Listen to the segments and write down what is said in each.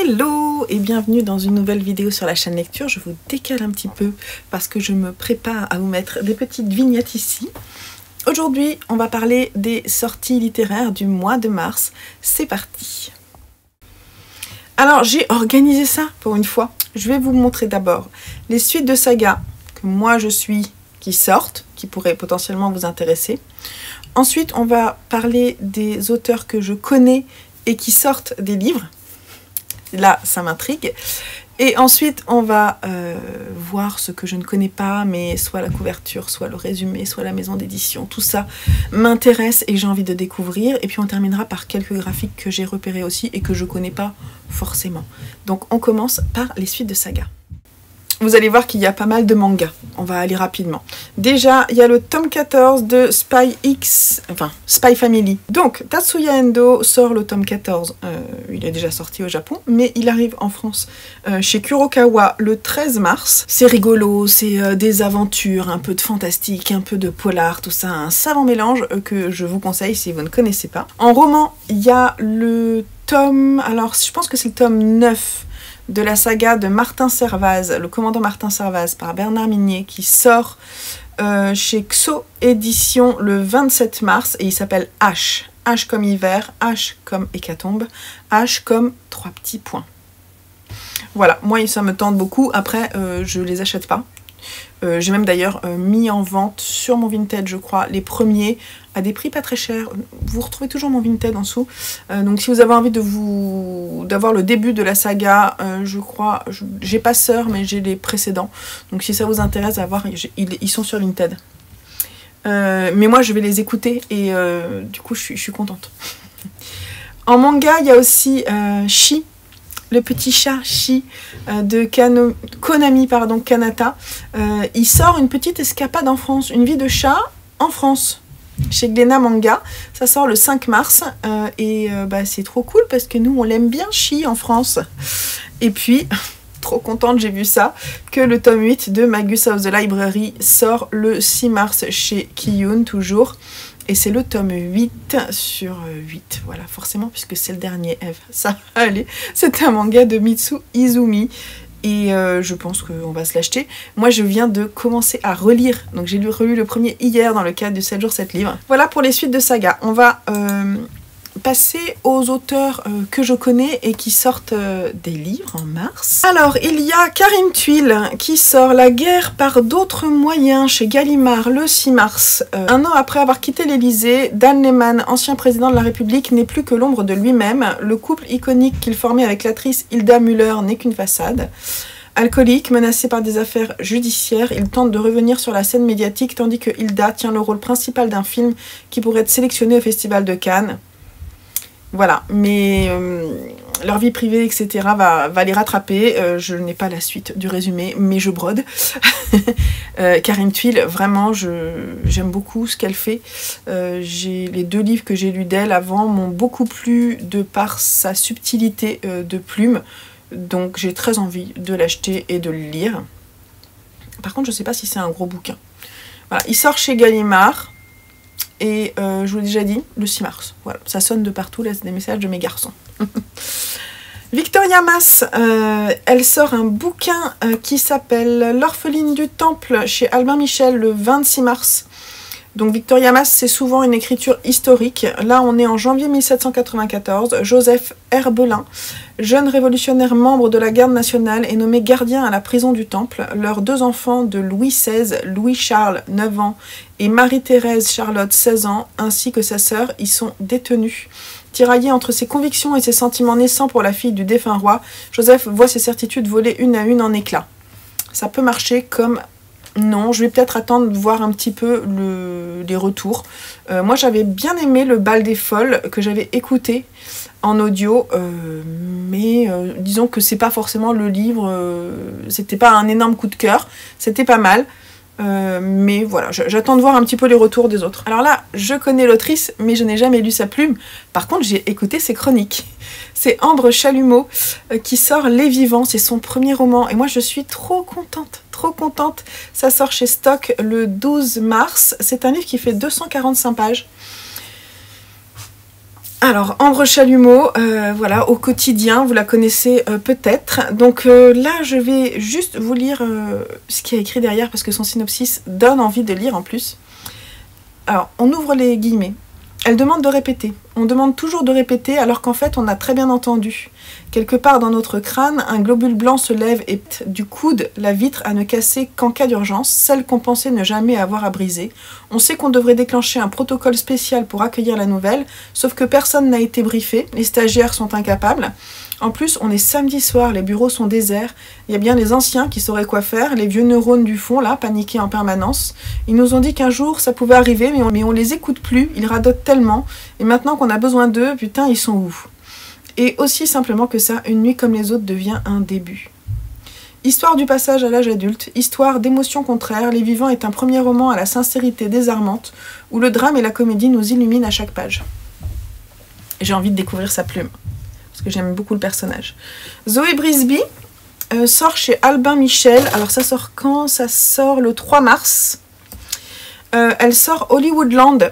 Hello et bienvenue dans une nouvelle vidéo sur la chaîne lecture. Je vous décale un petit peu parce que je me prépare à vous mettre des petites vignettes ici. Aujourd'hui, on va parler des sorties littéraires du mois de mars. C'est parti! Alors, j'ai organisé ça pour une fois. Je vais vous montrer d'abord les suites de sagas que moi je suis, qui sortent, qui pourraient potentiellement vous intéresser. Ensuite, on va parler des auteurs que je connais et qui sortent des livres. Là, ça m'intrigue. Et ensuite, on va voir ce que je ne connais pas, mais soit la couverture, soit le résumé, soit la maison d'édition. Tout ça m'intéresse et j'ai envie de découvrir. Et puis on terminera par quelques graphiques que j'ai repérés aussi et que je ne connais pas forcément. Donc on commence par les suites de sagas. Vous allez voir qu'il y a pas mal de mangas. On va aller rapidement. Déjà, il y a le tome 14 de Spy Family. Donc, Tatsuya Endo sort le tome 14. Il est déjà sorti au Japon, mais il arrive en France chez Kurokawa le 13 mars. C'est rigolo, c'est des aventures, un peu de fantastique, un peu de polar, tout ça, un savant mélange que je vous conseille si vous ne connaissez pas. En roman, il y a le tome... Alors, je pense que c'est le tome 9 de la saga de Martin Servaz, le commandant Martin Servaz par Bernard Minier, qui sort chez XO Édition le 27 mars et il s'appelle H. H comme hiver, H comme hécatombe, H comme 3 petits points. Voilà, moi ça me tente beaucoup, après je les achète pas. J'ai même d'ailleurs mis en vente sur mon Vinted, je crois, les premiers à des prix pas très chers. Vous retrouvez toujours mon Vinted en dessous. Donc si vous avez envie d'avoir le début de la saga, je crois, j'ai pas Sœur, mais j'ai les précédents. Donc si ça vous intéresse à voir, ils sont sur Vinted. Mais moi je vais les écouter et du coup je suis contente. En manga, il y a aussi Shi. Le petit chat Shi de Konami Kanata. Il sort une petite escapade en France, une vie de chat en France, chez Glénat Manga. Ça sort le 5 mars et c'est trop cool parce que nous on l'aime bien Shi en France. Et puis, trop contente, j'ai vu ça, que le tome 8 de Magus of the Library sort le 6 mars chez Kiyun toujours. Et c'est le tome 8 sur 8, voilà, forcément, puisque c'est le dernier Eve. Ça va aller. C'est un manga de Mitsu Izumi. Et je pense qu'on va se l'acheter. Moi, je viens de commencer à relire. Donc, j'ai relu le premier hier dans le cadre du 7 jours 7 livres. Voilà pour les suites de saga. On va passer aux auteurs que je connais et qui sortent des livres en mars. Alors, il y a Karim Thuil qui sort La guerre par d'autres moyens chez Gallimard le 6 mars. Un an après avoir quitté l'Élysée, Dan Lehman, ancien président de la République, n'est plus que l'ombre de lui-même. Le couple iconique qu'il formait avec l'actrice Hilda Müller n'est qu'une façade. Alcoolique, menacé par des affaires judiciaires, il tente de revenir sur la scène médiatique tandis que Hilda tient le rôle principal d'un film qui pourrait être sélectionné au Festival de Cannes. Voilà, mais leur vie privée, etc. va les rattraper. Je n'ai pas la suite du résumé, mais je brode. Karim Thuil, vraiment, j'aime beaucoup ce qu'elle fait. Les 2 livres que j'ai lus d'elle avant m'ont beaucoup plu de par sa subtilité de plume. Donc j'ai très envie de l'acheter et de le lire. Par contre, je ne sais pas si c'est un gros bouquin. Voilà, il sort chez Gallimard. Et je vous l'ai déjà dit, le 6 mars. Voilà, ça sonne de partout, là, c'est des messages de mes garçons. Victoria Mass, elle sort un bouquin qui s'appelle L'orpheline du temple chez Albin Michel le 26 mars. Donc Victoria Mass, c'est souvent une écriture historique. Là, on est en janvier 1794. Joseph Herbelin, jeune révolutionnaire membre de la garde nationale, est nommé gardien à la prison du Temple. Leurs 2 enfants de Louis XVI, Louis-Charles, 9 ans, et Marie-Thérèse Charlotte, 16 ans, ainsi que sa sœur, y sont détenus. Tiraillé entre ses convictions et ses sentiments naissants pour la fille du défunt roi, Joseph voit ses certitudes voler une à une en éclats. Ça peut marcher comme... Non, je vais peut-être attendre de voir un petit peu les retours. Moi, j'avais bien aimé le Bal des Folles que j'avais écouté en audio, mais disons que c'est pas forcément le livre, c'était pas un énorme coup de cœur, c'était pas mal. Mais voilà, j'attends de voir un petit peu les retours des autres. Alors là, je connais l'autrice, mais je n'ai jamais lu sa plume. Par contre, j'ai écouté ses chroniques. C'est Ambre Chalumeau qui sort Les Vivants, c'est son premier roman. Et moi, je suis trop contente, trop contente. Ça sort chez Stock le 12 mars. C'est un livre qui fait 245 pages. Alors, Ambre Chalumeau, voilà, au quotidien, vous la connaissez peut-être. Donc là, je vais juste vous lire ce qu'il y a écrit derrière, parce que son synopsis donne envie de lire en plus. Alors, on ouvre les guillemets. Elle demande de répéter. On demande toujours de répéter, alors qu'en fait, on a très bien entendu. Quelque part dans notre crâne, un globule blanc se lève et du coude la vitre à ne casser qu'en cas d'urgence, celle qu'on pensait ne jamais avoir à briser. On sait qu'on devrait déclencher un protocole spécial pour accueillir la nouvelle, sauf que personne n'a été briefé, les stagiaires sont incapables. En plus, on est samedi soir, les bureaux sont déserts, il y a bien les anciens qui sauraient quoi faire, les vieux neurones du fond, là, paniqués en permanence. Ils nous ont dit qu'un jour, ça pouvait arriver, mais on les écoute plus, ils radotent tellement, et maintenant qu'on a besoin d'eux, putain, ils sont où? Et aussi simplement que ça, une nuit comme les autres devient un début. Histoire du passage à l'âge adulte, histoire d'émotions contraires, Les Vivants est un premier roman à la sincérité désarmante, où le drame et la comédie nous illuminent à chaque page. Et j'ai envie de découvrir sa plume, parce que j'aime beaucoup le personnage. Zoé Brisby sort chez Albin Michel. Alors ça sort quand? Ça sort le 3 mars. Elle sort Hollywoodland.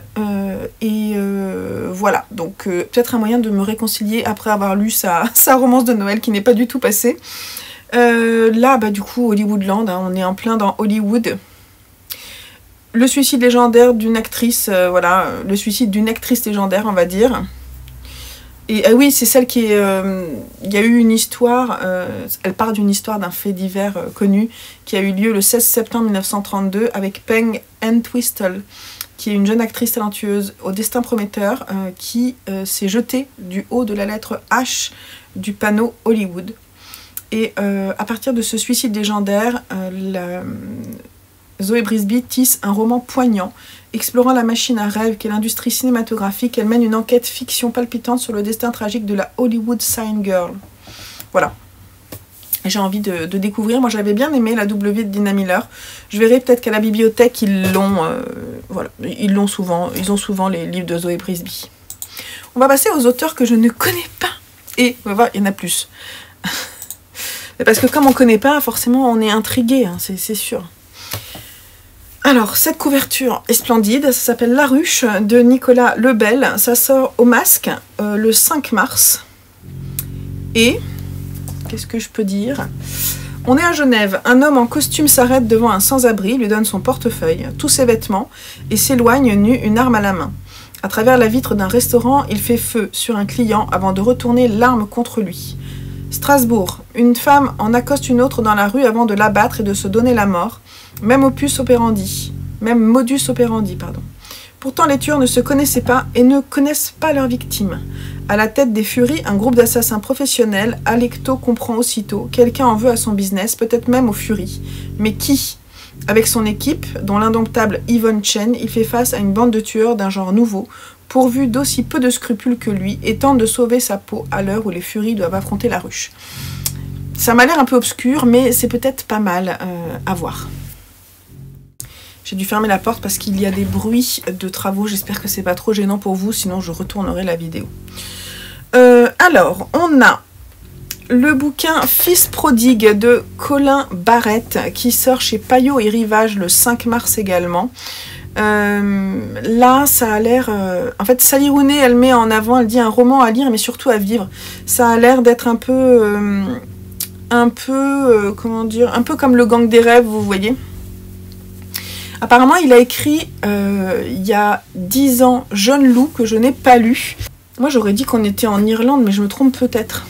Voilà, donc peut-être un moyen de me réconcilier après avoir lu sa romance de Noël qui n'est pas du tout passée. Là, bah du coup, Hollywoodland, hein, on est en plein dans Hollywood. Le suicide légendaire d'une actrice, voilà, le suicide d'une actrice légendaire, on va dire. Et oui, c'est celle qui est... il y a eu une histoire, elle part d'une histoire d'un fait divers connu, qui a eu lieu le 16 septembre 1932 avec Peng Entwistle, qui est une jeune actrice talentueuse au destin prometteur, qui s'est jetée du haut de la lettre H du panneau Hollywood. Et à partir de ce suicide légendaire, Zoé Brisby tisse un roman poignant, explorant la machine à rêve qu'est l'industrie cinématographique. Elle mène une enquête fiction palpitante sur le destin tragique de la Hollywood Sign Girl. Voilà. J'ai envie de découvrir. Moi, j'avais bien aimé la W de Dina Miller. Je verrai peut-être qu'à la bibliothèque, ils l'ont. Voilà, ils l'ont souvent. Ils ont souvent les livres de Zoé Brisby. On va passer aux auteurs que je ne connais pas. Et on va voir, il y en a plus. Parce que comme on ne connaît pas, forcément, on est intrigué, hein, c'est sûr. Alors, cette couverture est splendide, ça s'appelle La Ruche de Nicolas Lebel, ça sort au Masque le 5 mars. Et, qu'est-ce que je peux dire? On est à Genève, un homme en costume s'arrête devant un sans-abri, lui donne son portefeuille, tous ses vêtements, et s'éloigne nu, une arme à la main. À travers la vitre d'un restaurant, il fait feu sur un client avant de retourner l'arme contre lui. Strasbourg, une femme en accoste une autre dans la rue avant de l'abattre et de se donner la mort. Même modus operandi, pardon. Pourtant, les tueurs ne se connaissaient pas et ne connaissent pas leurs victimes. À la tête des Furies, un groupe d'assassins professionnels, Alecto comprend aussitôt, quelqu'un en veut à son business, peut-être même aux Furies. Mais qui? Avec son équipe, dont l'indomptable Yvonne Chen, il fait face à une bande de tueurs d'un genre nouveau, pourvu d'aussi peu de scrupules que lui, et tente de sauver sa peau à l'heure où les Furies doivent affronter la ruche. Ça m'a l'air un peu obscur, mais c'est peut-être pas mal à voir. J'ai dû fermer la porte parce qu'il y a des bruits de travaux. J'espère que c'est pas trop gênant pour vous, sinon je retournerai la vidéo. Alors, on a le bouquin Fils prodigue de Colin Barrett qui sort chez Payot et Rivage le 5 mars également. Là, ça a l'air... En fait, Sally Rooney, elle met en avant, elle dit un roman à lire, mais surtout à vivre. Ça a l'air d'être un peu... comment dire, un peu comme Le Gang des rêves, vous voyez. Apparemment, il a écrit il y a 10 ans Jeune loup que je n'ai pas lu. Moi, j'aurais dit qu'on était en Irlande, mais je me trompe peut-être.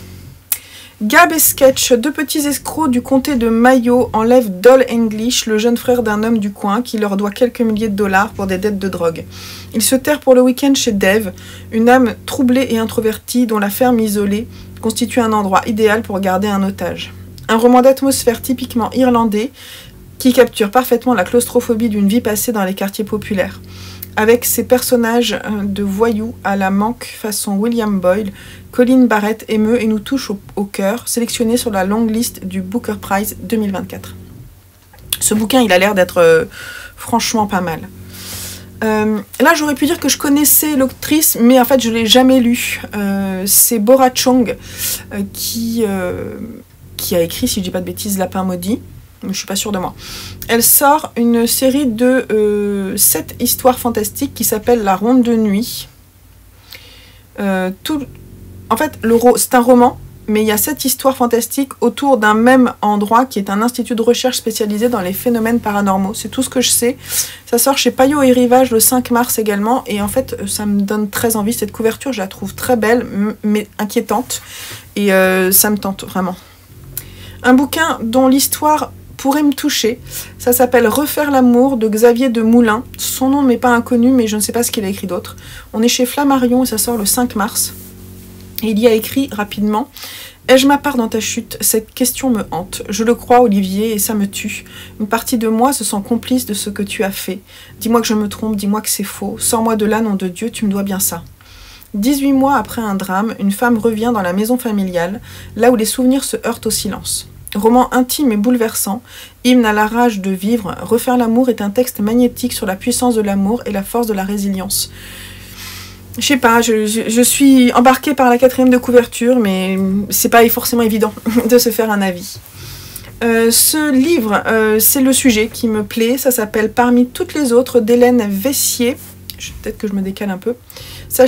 Gab et Sketch, deux petits escrocs du comté de Mayo enlèvent Doll English, le jeune frère d'un homme du coin qui leur doit quelques milliers de dollars pour des dettes de drogue. Ils se terrent pour le week-end chez Dave, une âme troublée et introvertie dont la ferme isolée constitue un endroit idéal pour garder un otage. Un roman d'atmosphère typiquement irlandais qui capture parfaitement la claustrophobie d'une vie passée dans les quartiers populaires. Avec ses personnages de voyous à la Manque façon William Boyle, Colin Barrett émeut et nous touche au cœur, sélectionné sur la longue liste du Booker Prize 2024. Ce bouquin, il a l'air d'être franchement pas mal. Là, j'aurais pu dire que je connaissais l'autrice, mais en fait, je ne l'ai jamais lu. C'est Bora Chong qui a écrit, si je ne dis pas de bêtises, Lapin maudit. Je ne suis pas sûre de moi. Elle sort une série de 7 histoires fantastiques qui s'appelle La Ronde de nuit. En fait, c'est un roman, mais il y a 7 histoires fantastiques autour d'un même endroit qui est un institut de recherche spécialisé dans les phénomènes paranormaux. C'est tout ce que je sais. Ça sort chez Payot et Rivage le 5 mars également. Et en fait, ça me donne très envie. Cette couverture, je la trouve très belle, mais inquiétante. Et ça me tente vraiment. Un bouquin dont l'histoire pourrait me toucher. Ça s'appelle Refaire l'amour de Xavier de Moulin. Son nom m'est pas inconnu, mais je ne sais pas ce qu'il a écrit d'autre. On est chez Flammarion et ça sort le 5 mars. Et il y a écrit rapidement « Ai-je ma part dans ta chute? Cette question me hante. Je le crois, Olivier, et ça me tue. Une partie de moi se sent complice de ce que tu as fait. Dis-moi que je me trompe, dis-moi que c'est faux. Sors-moi de là, nom de Dieu, tu me dois bien ça. » 18 mois après un drame, une femme revient dans la maison familiale, là où les souvenirs se heurtent au silence. Roman intime et bouleversant, hymne à la rage de vivre, Refaire l'amour est un texte magnétique sur la puissance de l'amour et la force de la résilience. Je sais pas, je suis embarquée par la 4e de couverture, mais c'est pas forcément évident de se faire un avis. Ce livre, c'est le sujet qui me plaît, ça s'appelle Parmi toutes les autres d'Hélène Vessier. Peut-être que je me décale un peu. Ça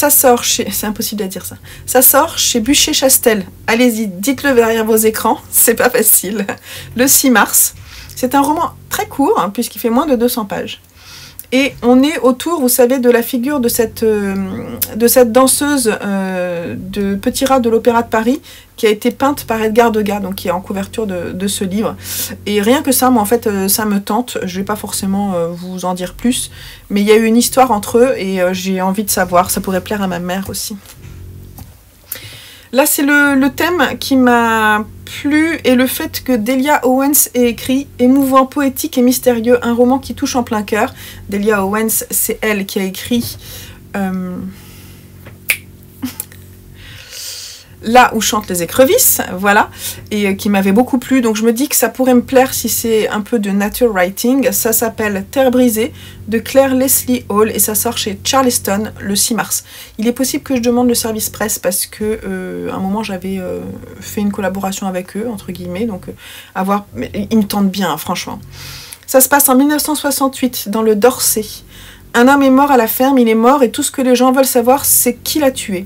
sort chez... C'est impossible à dire ça. Ça sort chez Buchet-Chastel. Allez-y, dites-le derrière vos écrans, c'est pas facile. Le 6 mars. C'est un roman très court, hein, puisqu'il fait moins de 200 pages. Et on est autour, vous savez, de la figure de cette danseuse de Petit Rat de l'Opéra de Paris, qui a été peinte par Edgar Degas, donc qui est en couverture de ce livre. Et rien que ça, moi en fait, ça me tente. Je vais pas forcément vous en dire plus, mais il y a eu une histoire entre eux et j'ai envie de savoir. Ça pourrait plaire à ma mère aussi. Là, c'est le thème qui m'a plu et le fait que Delia Owens ait écrit émouvant, poétique et mystérieux, un roman qui touche en plein cœur. Delia Owens, c'est elle qui a écrit Là où chantent les écrevisses, voilà, et qui m'avait beaucoup plu. Donc je me dis que ça pourrait me plaire si c'est un peu de nature writing. Ça s'appelle Terre brisée de Claire Leslie Hall et ça sort chez Charleston le 6 mars. Il est possible que je demande le service presse parce que à un moment j'avais fait une collaboration avec eux, entre guillemets, donc ils me tentent bien, hein, franchement. Ça se passe en 1968 dans le Dorset. Un homme est mort à la ferme, il est mort et tout ce que les gens veulent savoir c'est qui l'a tué.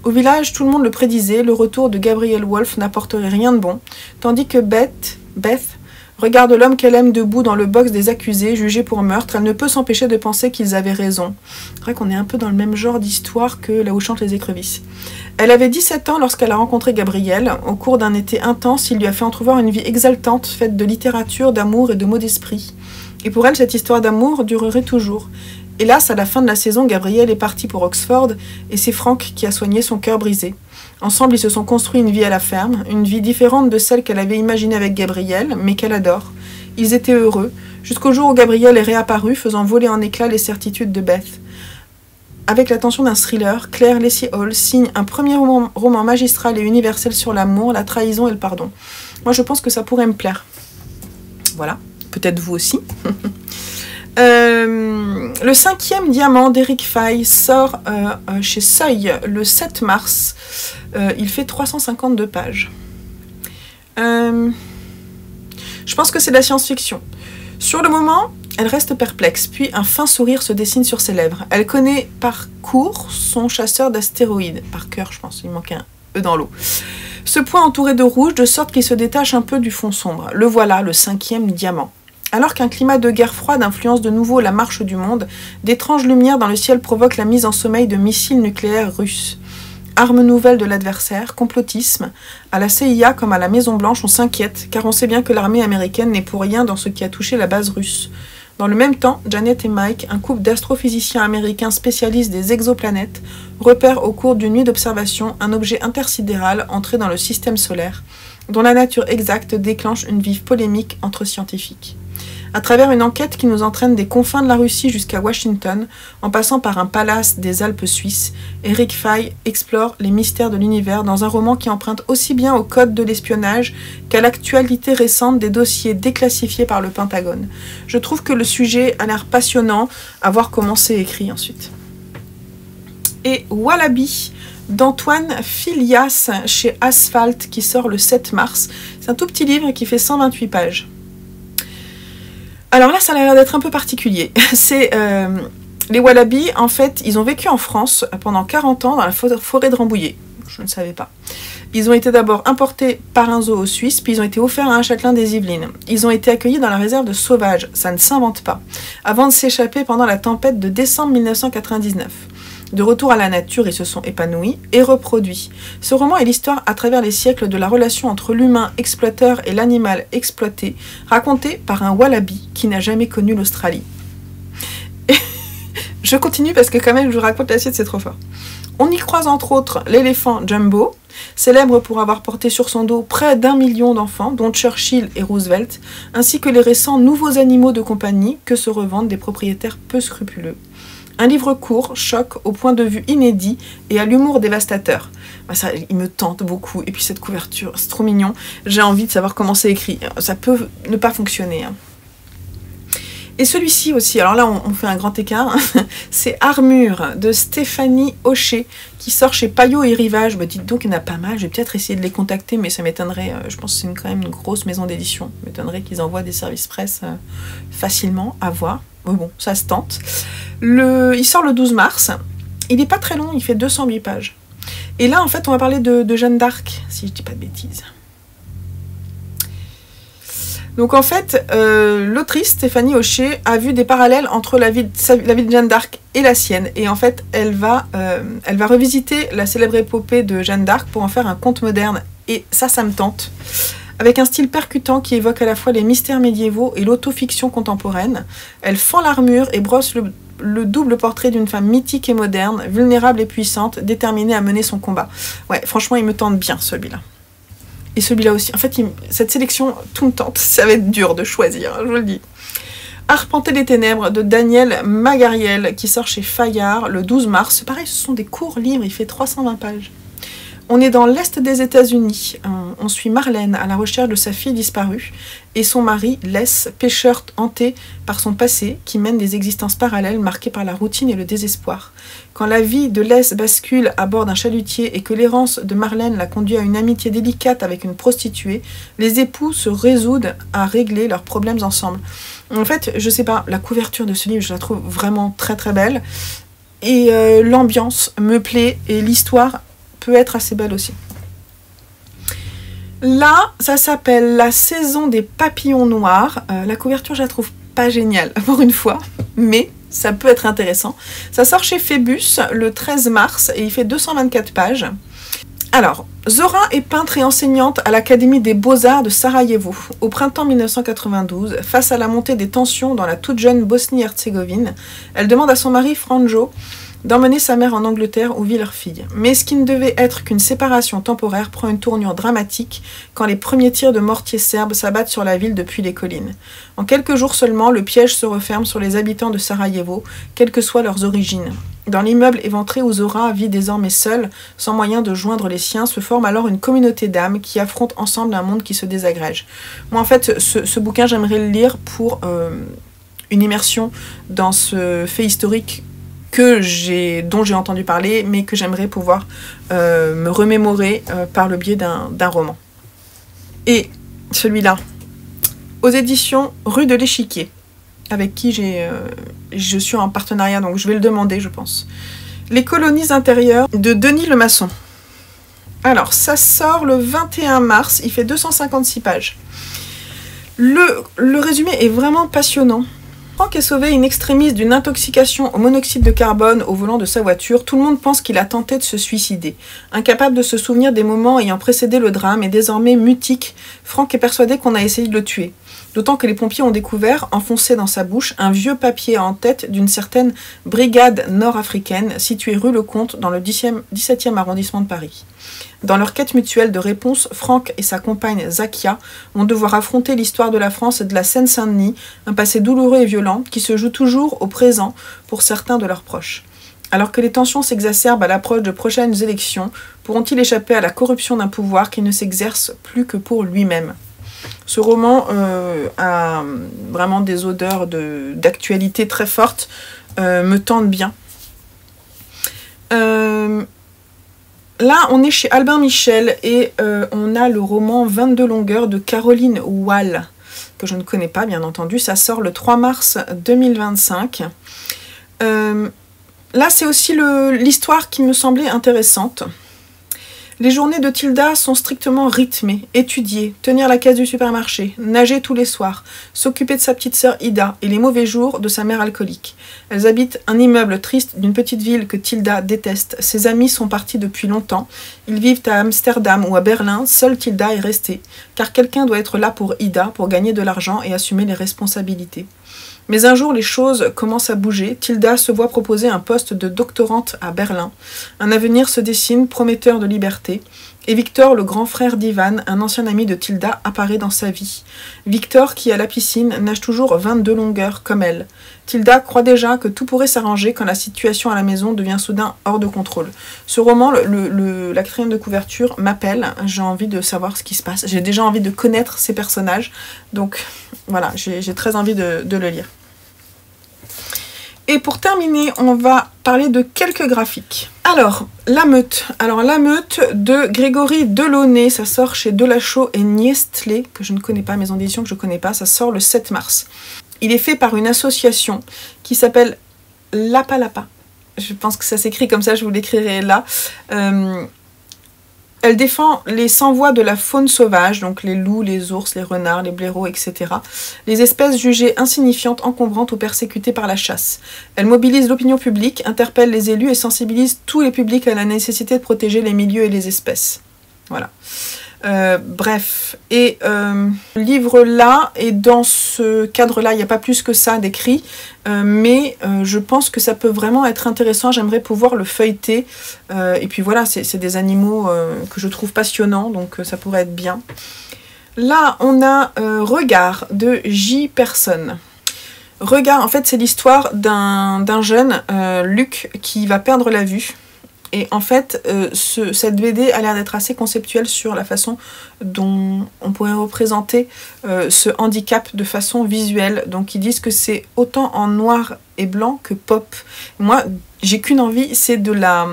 Au village, tout le monde le prédisait, le retour de Gabrielle Wolf n'apporterait rien de bon, tandis que Beth regarde l'homme qu'elle aime debout dans le box des accusés, jugé pour meurtre. Elle ne peut s'empêcher de penser qu'ils avaient raison. C'est vrai qu'on est un peu dans le même genre d'histoire que Là où chantent les écrevisses. Elle avait 17 ans lorsqu'elle a rencontré Gabriel. Au cours d'un été intense, il lui a fait entrevoir une vie exaltante, faite de littérature, d'amour et de mots d'esprit. Et pour elle, cette histoire d'amour durerait toujours. Hélas, à la fin de la saison, Gabriel est parti pour Oxford et c'est Frank qui a soigné son cœur brisé. Ensemble, ils se sont construits une vie à la ferme, une vie différente de celle qu'elle avait imaginée avec Gabriel, mais qu'elle adore. Ils étaient heureux, jusqu'au jour où Gabriel est réapparu, faisant voler en éclats les certitudes de Beth. Avec l'attention d'un thriller, Claire Leslie Hall signe un premier roman magistral et universel sur l'amour, la trahison et le pardon. Moi, je pense que ça pourrait me plaire. Voilà, peut-être vous aussi. Le 5e diamant d'Eric Fay sort chez Seuil le 7 mars. Il fait 352 pages. Je pense que c'est de la science-fiction. Sur le moment, elle reste perplexe, puis un fin sourire se dessine sur ses lèvres. Elle connaît par cœur son chasseur d'astéroïdes. Par cœur, je pense, il manquait un E dans l'eau. Ce point entouré de rouge, de sorte qu'il se détache un peu du fond sombre. Le voilà, le 5e diamant. Alors qu'un climat de guerre froide influence de nouveau la marche du monde, d'étranges lumières dans le ciel provoquent la mise en sommeil de missiles nucléaires russes. Armes nouvelles de l'adversaire, complotisme. À la CIA comme à la Maison-Blanche, on s'inquiète, car on sait bien que l'armée américaine n'est pour rien dans ce qui a touché la base russe. Dans le même temps, Janet et Mike, un couple d'astrophysiciens américains spécialistes des exoplanètes, repèrent au cours d'une nuit d'observation un objet intersidéral entré dans le système solaire, dont la nature exacte déclenche une vive polémique entre scientifiques. À travers une enquête qui nous entraîne des confins de la Russie jusqu'à Washington, en passant par un palace des Alpes suisses, Eric Fay explore les mystères de l'univers dans un roman qui emprunte aussi bien au code de l'espionnage qu'à l'actualité récente des dossiers déclassifiés par le Pentagone. Je trouve que le sujet a l'air passionnant, à voir comment c'est écrit ensuite. Et Wallaby d'Antoine Filias chez Asphalt qui sort le 7 mars. C'est un tout petit livre qui fait 128 pages. Alors là, ça a l'air d'être un peu particulier. C'est Les wallabies, en fait, ils ont vécu en France pendant 40 ans dans la forêt de Rambouillet. Je ne savais pas. Ils ont été d'abord importés par un zoo suisse, puis ils ont été offerts à un châtelain des Yvelines. Ils ont été accueillis dans la réserve de Sauvage, ça ne s'invente pas, avant de s'échapper pendant la tempête de décembre 1999. De retour à la nature, ils se sont épanouis et reproduits. Ce roman est l'histoire à travers les siècles de la relation entre l'humain exploiteur et l'animal exploité, racontée par un wallaby qui n'a jamais connu l'Australie. Je continue parce que quand même je vous raconte la suite, c'est trop fort. On y croise entre autres l'éléphant Jumbo, célèbre pour avoir porté sur son dos près d'1 million d'enfants, dont Churchill et Roosevelt, ainsi que les récents nouveaux animaux de compagnie que se revendent des propriétaires peu scrupuleux. Un livre court, choc, au point de vue inédit et à l'humour dévastateur. Bah ça, il me tente beaucoup. Et puis cette couverture, c'est trop mignon. J'ai envie de savoir comment c'est écrit. Ça peut ne pas fonctionner, hein. Et celui-ci aussi, alors là on fait un grand écart, c'est Armure de Stéphanie Hocher qui sort chez Payot et Rivage. Bah, dites donc, il y en a pas mal, je vais peut-être essayer de les contacter, mais ça m'étonnerait, je pense que c'est quand même une grosse maison d'édition, ça m'étonnerait qu'ils envoient des services presse facilement à voir. Mais bon, ça se tente. Il sort le 12 mars, il n'est pas très long, il fait 208 pages. Et là en fait on va parler de Jeanne d'Arc, si je dis pas de bêtises. Donc en fait, l'autrice Stéphanie Hocher a vu des parallèles entre la vie de Jeanne d'Arc et la sienne. Et en fait, elle va revisiter la célèbre épopée de Jeanne d'Arc pour en faire un conte moderne. Et ça me tente. Avec un style percutant qui évoque à la fois les mystères médiévaux et l'autofiction contemporaine, elle fend l'armure et brosse le double portrait d'une femme mythique et moderne, vulnérable et puissante, déterminée à mener son combat. Ouais, franchement, il me tente bien celui-là. Et celui-là aussi. En fait, cette sélection, tout me tente. Ça va être dur de choisir, je vous le dis. Arpenter les ténèbres de Daniel Magariel, qui sort chez Fayard le 12 mars. Pareil, ce sont des courts livres, il fait 320 pages. On est dans l'est des États-Unis. On suit Marlène à la recherche de sa fille disparue et son mari, Les, pêcheur hanté par son passé, qui mène des existences parallèles marquées par la routine et le désespoir. Quand la vie de Les bascule à bord d'un chalutier et que l'errance de Marlène la conduit à une amitié délicate avec une prostituée, les époux se résoudent à régler leurs problèmes ensemble. En fait, je sais pas, la couverture de ce livre, je la trouve vraiment très très belle. Et l'ambiance me plaît et l'histoire peut être assez belle aussi. Là, ça s'appelle La saison des papillons noirs. La couverture, je la trouve pas géniale pour une fois, mais ça peut être intéressant. Ça sort chez Phébus le 13 mars et il fait 224 pages. Alors, Zora est peintre et enseignante à l'Académie des Beaux-Arts de Sarajevo. Au printemps 1992, face à la montée des tensions dans la toute jeune Bosnie-Herzégovine, elle demande à son mari Franjo d'emmener sa mère en Angleterre où vit leur fille. Mais ce qui ne devait être qu'une séparation temporaire prend une tournure dramatique quand les premiers tirs de mortiers serbes s'abattent sur la ville depuis les collines. En quelques jours seulement, le piège se referme sur les habitants de Sarajevo, quelles que soient leurs origines. Dans l'immeuble éventré où Zora vit désormais seule, sans moyen de joindre les siens, se forme alors une communauté d'âmes qui affrontent ensemble un monde qui se désagrège. Moi en fait, ce bouquin, j'aimerais le lire pour une immersion dans ce fait historique dont j'ai entendu parler, mais que j'aimerais pouvoir me remémorer par le biais d'un roman. Et celui-là, aux éditions Rue de l'Échiquier, avec qui je suis en partenariat, donc je vais le demander, je pense. Les colonies intérieures de Denis Lemasson. Alors, ça sort le 21 mars, il fait 256 pages. Le résumé est vraiment passionnant. Franck est sauvé in extremis d'une intoxication au monoxyde de carbone au volant de sa voiture. Tout le monde pense qu'il a tenté de se suicider. Incapable de se souvenir des moments ayant précédé le drame et désormais mutique, Franck est persuadé qu'on a essayé de le tuer. D'autant que les pompiers ont découvert, enfoncé dans sa bouche, un vieux papier en tête d'une certaine brigade nord-africaine située rue Lecomte dans le 17e arrondissement de Paris. Dans leur quête mutuelle de réponse, Franck et sa compagne Zakia vont devoir affronter l'histoire de la France et de la Seine-Saint-Denis, un passé douloureux et violent qui se joue toujours au présent pour certains de leurs proches. Alors que les tensions s'exacerbent à l'approche de prochaines élections, pourront-ils échapper à la corruption d'un pouvoir qui ne s'exerce plus que pour lui-même ? Ce roman a vraiment des odeurs d'actualité très fortes, me tente bien. Là, on est chez Albin Michel et on a le roman 22 longueurs de Caroline Wall, que je ne connais pas bien entendu. Ça sort le 3 mars 2025. Là, c'est aussi l'histoire qui me semblait intéressante. Les journées de Tilda sont strictement rythmées, étudier, tenir la caisse du supermarché, nager tous les soirs, s'occuper de sa petite sœur Ida et les mauvais jours de sa mère alcoolique. Elles habitent un immeuble triste d'une petite ville que Tilda déteste. Ses amis sont partis depuis longtemps. Ils vivent à Amsterdam ou à Berlin. Seule Tilda est restée, car quelqu'un doit être là pour Ida, pour gagner de l'argent et assumer les responsabilités. Mais un jour, les choses commencent à bouger. Tilda se voit proposer un poste de doctorante à Berlin. Un avenir se dessine, prometteur de liberté. Et Victor, le grand frère d'Ivan, un ancien ami de Tilda, apparaît dans sa vie. Victor, qui à la piscine, nage toujours 22 longueurs comme elle. Tilda croit déjà que tout pourrait s'arranger quand la situation à la maison devient soudain hors de contrôle. Ce roman, la quatrième de couverture, m'appelle. J'ai envie de savoir ce qui se passe. J'ai déjà envie de connaître ces personnages. Donc voilà, j'ai très envie de le lire. Et pour terminer, on va parler de quelques graphiques. Alors, La Meute. Alors, La Meute de Grégory Delaunay, ça sort chez Delachaux et Niestlé, que je ne connais pas, maison d'édition que je ne connais pas, ça sort le 7 mars. Il est fait par une association qui s'appelle Lapa Lapa. Je pense que ça s'écrit comme ça, je vous l'écrirai là. Elle défend les sans-voix de la faune sauvage, donc les loups, les ours, les renards, les blaireaux, etc. Les espèces jugées insignifiantes, encombrantes ou persécutées par la chasse. Elle mobilise l'opinion publique, interpelle les élus et sensibilise tous les publics à la nécessité de protéger les milieux et les espèces. Voilà. Bref, et le livre-là, et dans ce cadre-là, il n'y a pas plus que ça d'écrit, mais je pense que ça peut vraiment être intéressant, j'aimerais pouvoir le feuilleter, et puis voilà, c'est des animaux que je trouve passionnants, donc ça pourrait être bien. Là, on a Regard de J. Personne. Regard, en fait, c'est l'histoire d'un jeune, Luc, qui va perdre la vue. Et en fait, cette BD a l'air d'être assez conceptuelle sur la façon dont on pourrait représenter ce handicap de façon visuelle. Donc ils disent que c'est autant en noir et blanc que pop. Moi, j'ai qu'une envie, c'est de la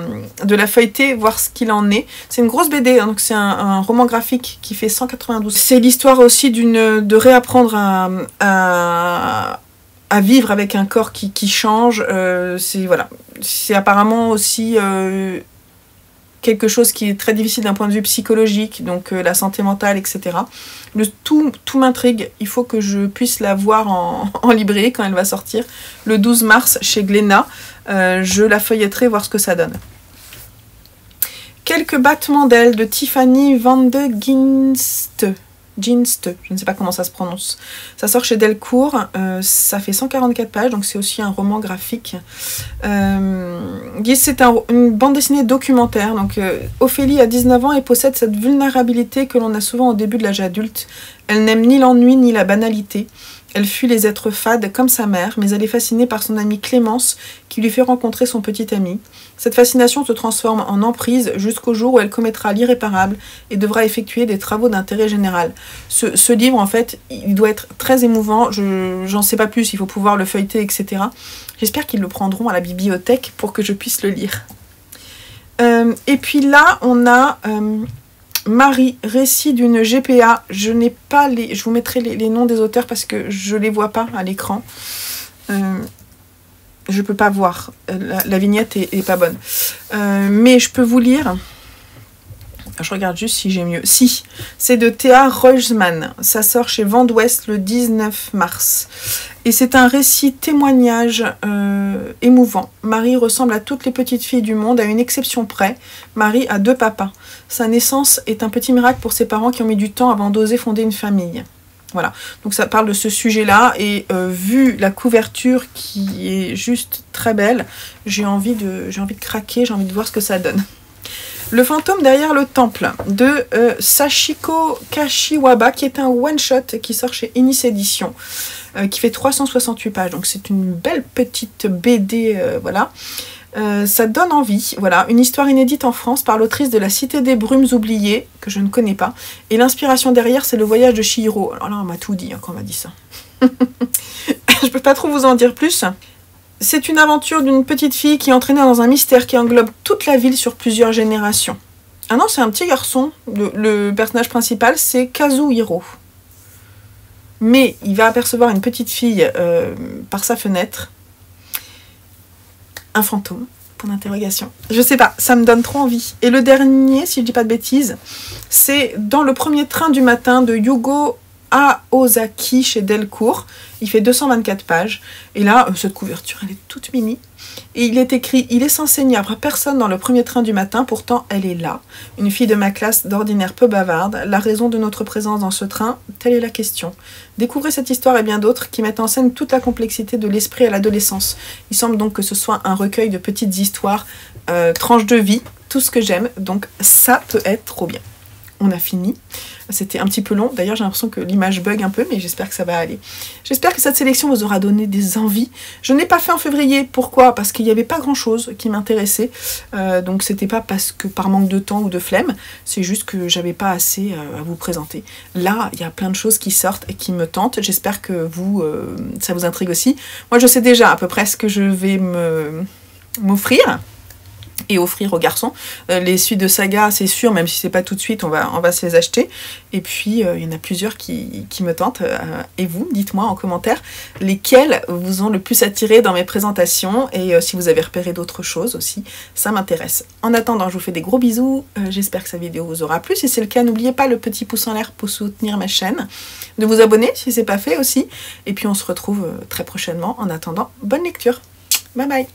feuilleter, voir ce qu'il en est. C'est une grosse BD, hein, donc c'est un roman graphique qui fait 192. C'est l'histoire aussi de réapprendre à vivre avec un corps qui change. Voilà. C'est apparemment aussi quelque chose qui est très difficile d'un point de vue psychologique, donc la santé mentale, etc. Tout m'intrigue. Il faut que je puisse la voir en librairie quand elle va sortir. Le 12 mars chez Glénat. Je la feuilletterai, voir ce que ça donne. Quelques battements d'ailes de Tiffany Van de Ginst, je ne sais pas comment ça se prononce. Ça sort chez Delcourt, ça fait 144 pages, donc c'est aussi un roman graphique. C'est une bande dessinée documentaire. Donc, Ophélie a 19 ans et possède cette vulnérabilité que l'on a souvent au début de l'âge adulte. Elle n'aime ni l'ennui ni la banalité. Elle fuit les êtres fades comme sa mère, mais elle est fascinée par son amie Clémence qui lui fait rencontrer son petit ami. Cette fascination se transforme en emprise jusqu'au jour où elle commettra l'irréparable et devra effectuer des travaux d'intérêt général. Ce livre, en fait, il doit être très émouvant. J'en sais pas plus, il faut pouvoir le feuilleter, etc. J'espère qu'ils le prendront à la bibliothèque pour que je puisse le lire. Et puis là, on a... Marie, récit d'une GPA. Je n'ai pas les... Je vous mettrai les noms des auteurs parce que je les vois pas à l'écran. Je peux pas voir. La vignette est pas bonne. Mais je peux vous lire. Je regarde juste si j'ai mieux. Si, c'est de Théa Reusemann. Ça sort chez Vent d'Ouest le 19 mars. Et c'est un récit témoignage émouvant. Marie ressemble à toutes les petites filles du monde, à une exception près. Marie a 2 papas. Sa naissance est un petit miracle pour ses parents qui ont mis du temps avant d'oser fonder une famille. Voilà, donc ça parle de ce sujet-là, et vu la couverture qui est juste très belle, j'ai envie de craquer, j'ai envie de voir ce que ça donne. Le fantôme derrière le temple de Sachiko Kashiwaba, qui est un one-shot qui sort chez Inis Éditions, qui fait 368 pages, donc c'est une belle petite BD, voilà. Ça donne envie, voilà, une histoire inédite en France par l'autrice de La Cité des Brumes oubliées, que je ne connais pas, et l'inspiration derrière, c'est le voyage de Chihiro. Alors là, on m'a tout dit, hein, quand on m'a dit ça. Je peux pas trop vous en dire plus. C'est une aventure d'une petite fille qui est entraînée dans un mystère qui englobe toute la ville sur plusieurs générations. Ah non, c'est un petit garçon. Le personnage principal, c'est Kazuhiro. Mais il va apercevoir une petite fille par sa fenêtre. un fantôme, point d'interrogation. Je sais pas, ça me donne trop envie. Et le dernier, si je dis pas de bêtises, c'est dans le premier train du matin de Yugo Aozaki chez Delcourt. Il fait 224 pages. Et là, cette couverture, elle est toute mini. Et il est écrit « Il est censé n'y avoir personne dans le premier train du matin, pourtant elle est là. Une fille de ma classe, d'ordinaire peu bavarde. La raison de notre présence dans ce train, telle est la question. Découvrez cette histoire et bien d'autres qui mettent en scène toute la complexité de l'esprit à l'adolescence. Il semble donc que ce soit un recueil de petites histoires, tranches de vie, tout ce que j'aime. Donc ça peut être trop bien. » On a fini. C'était un petit peu long. D'ailleurs, j'ai l'impression que l'image bug un peu, mais j'espère que ça va aller. J'espère que cette sélection vous aura donné des envies. Je n'ai pas fait en février. Pourquoi? Parce qu'il n'y avait pas grand-chose qui m'intéressait. Donc, c'était pas parce que par manque de temps ou de flemme. C'est juste que j'avais pas assez à vous présenter. Là, il y a plein de choses qui sortent et qui me tentent. J'espère que vous, ça vous intrigue aussi. Moi, je sais déjà à peu près ce que je vais m'offrir. Et offrir aux garçons. Les suites de saga, c'est sûr, même si c'est pas tout de suite, on va se les acheter. Et puis, il y en a plusieurs qui me tentent. Et vous, dites-moi en commentaire lesquels vous ont le plus attiré dans mes présentations et si vous avez repéré d'autres choses aussi, ça m'intéresse. En attendant, je vous fais des gros bisous. J'espère que cette vidéo vous aura plu. Si c'est le cas, n'oubliez pas le petit pouce en l'air pour soutenir ma chaîne. De vous abonner si c'est pas fait aussi. Et puis, on se retrouve très prochainement. En attendant, bonne lecture. Bye bye.